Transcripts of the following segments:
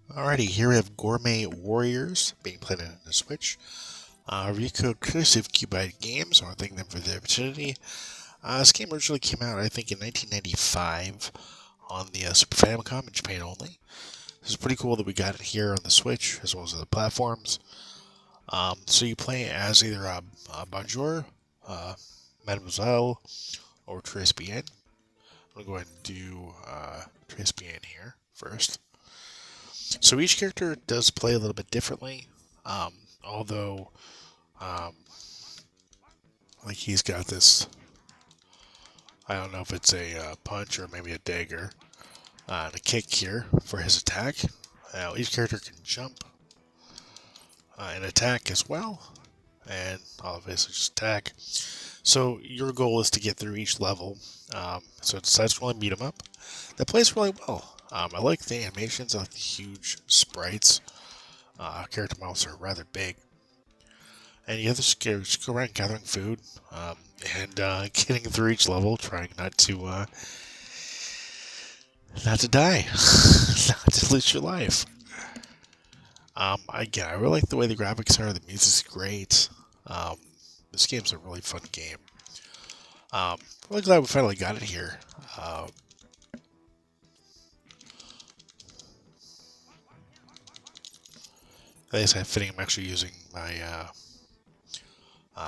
Alrighty, here we have Gourmet Warriors being played on the Switch. Rico exclusive Cubite games. I want to thank them for the opportunity. This game originally came out, I think, in 1995 on the Super Famicom in Japan only. This is pretty cool that we got it here on the Switch as well as other platforms. So you play as either Bonjour, uh, Mademoiselle, or Tres Bien. I'm going to go ahead and do Tres Bien here first. So each character does play a little bit differently, although, um, like he's got this. I don't know if it's a punch or maybe a dagger, and a kick here for his attack. Now each character can jump and attack as well, and all of this is just attack. So your goal is to get through each level. So it's side-scrolling beat 'em up. That plays really well. I like the animations. I like the huge sprites. Character models are rather big. And you have to just go around gathering food and getting through each level, trying not to die, not to lose your life. Again, I really like the way the graphics are. The music's great. This game's a really fun game. Really glad we finally got it here. Like I said, fitting, I'm actually using my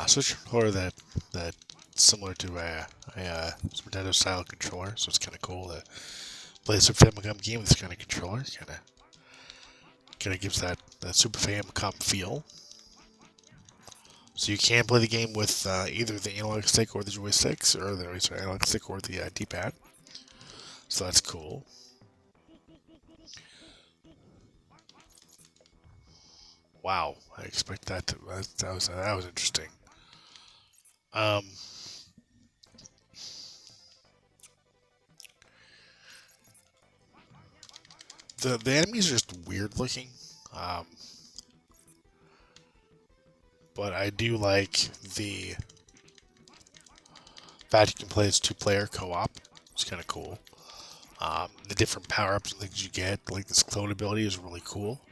Switch controller that similar to a Super Nintendo style controller, so it's kind of cool to play a Super Famicom game with this kind of controller. Kind of gives that Super Famicom feel. So you can play the game with either the analog stick or the joysticks, or the analog stick or the D-pad. So that's cool. Wow, I expect that was interesting. Um, the enemies are just weird looking, um, but I do like the fact you can play as two-player co-op. It's kind of cool. The different power-ups and things you get, like this clone ability, is really cool.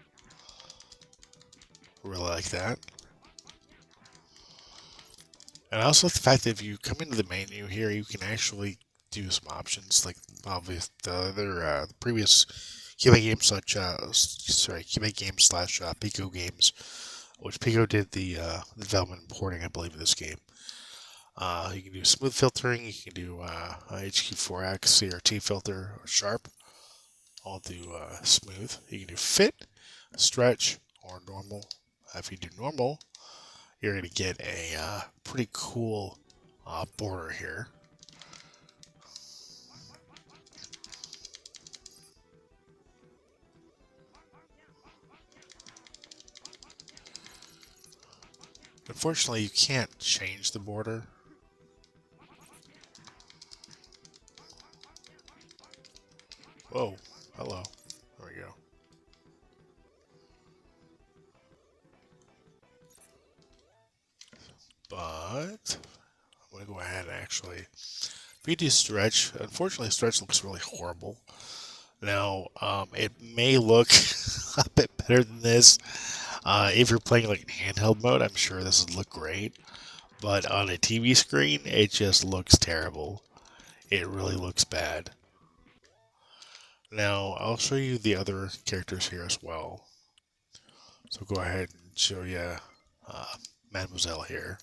Really like that. And I also like the fact that if you come into the menu here, you can actually do some options, like obviously the previous Cubase games Cubase games slash Pico games, which Pico did the development and porting, I believe, of this game. You can do smooth filtering, you can do HQ4X, CRT filter, or sharp. I'll do smooth. You can do fit, stretch, or normal. If you do normal, you're going to get a pretty cool border here. Unfortunately, you can't change the border. Whoa, hello. There we go. But I'm going to go ahead and actually, if you do stretch, unfortunately, stretch looks really horrible. Now, it may look a bit better than this. If you're playing like in handheld mode, I'm sure this would look great. But on a TV screen, it just looks terrible. It really looks bad. Now, I'll show you the other characters here as well. So go ahead and show you Mademoiselle here.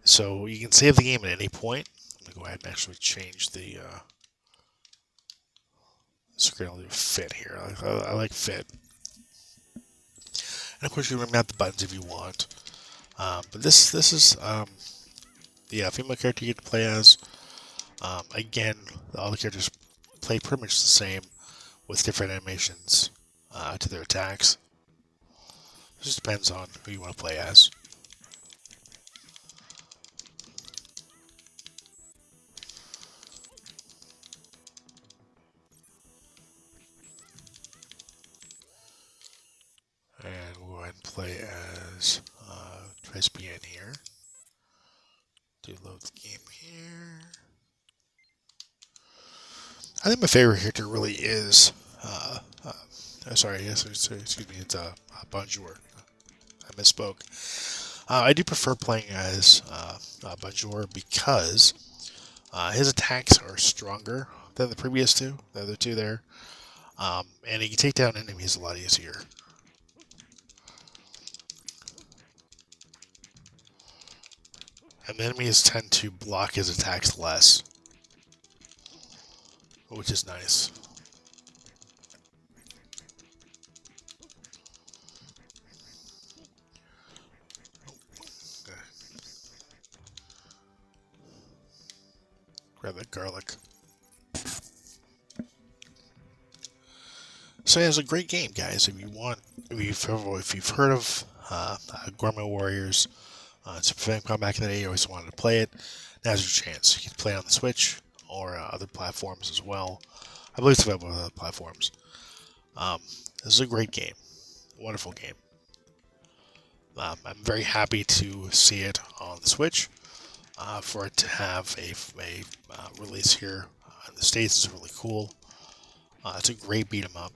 So you can save the game at any point. I'm going to go ahead and actually change the screen. I'll do fit here. I like fit. And of course, you can remap the buttons if you want. But this is the female character you get to play as. Again, all the characters play pretty much the same with different animations to their attacks. It just depends on who you want to play as. And we'll go ahead and play as Tres Bien here. Do load the game here. I think my favorite character really is Sorry, yes, excuse me. It's Bonjour. I misspoke. I do prefer playing as Bonjour because his attacks are stronger than the previous two, the other two there, and he can take down enemies a lot easier. And the enemies tend to block his attacks less, which is nice. Grab that garlic. So yeah, it's a great game, guys. If you've heard of Gourmet Warriors, Super Famicom back in the day, you always wanted to play it. Now's your chance. You can play it on the Switch or other platforms as well. I believe it's available on other platforms. This is a great game, wonderful game. I'm very happy to see it on the Switch. For it to have a release here in the States is really cool. It's a great beat 'em up.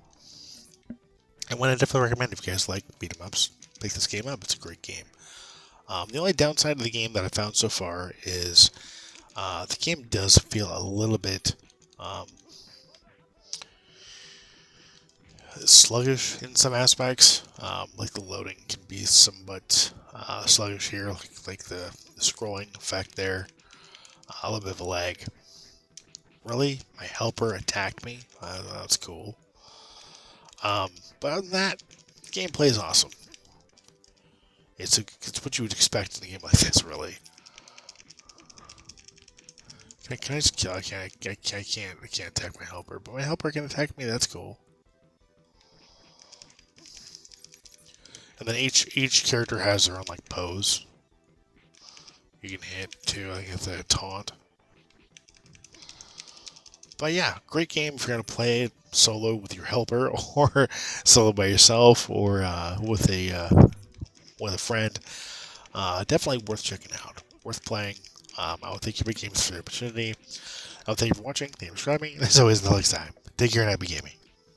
And one I definitely recommend if you guys like beat 'em ups, pick this game up. It's a great game. The only downside of the game that I found so far is the game does feel a little bit sluggish in some aspects. Like the loading can be somewhat sluggish here, like the scrolling effect there. A little bit of a lag. Really? My helper attacked me? That's cool. But other than that, the gameplay is awesome. It's what you would expect in a game like this, really. Can I just kill? I can't attack my helper, but my helper can attack me. That's cool. And then each character has their own like pose. You can hit too. I think it's a taunt. But yeah, great game if you're gonna play it solo with your helper, or solo by yourself, or with a friend. Definitely worth checking out. Worth playing. I would thank you for games for the opportunity. I would thank you for watching. Thank you for subscribing. As always, until next time, take care and happy gaming.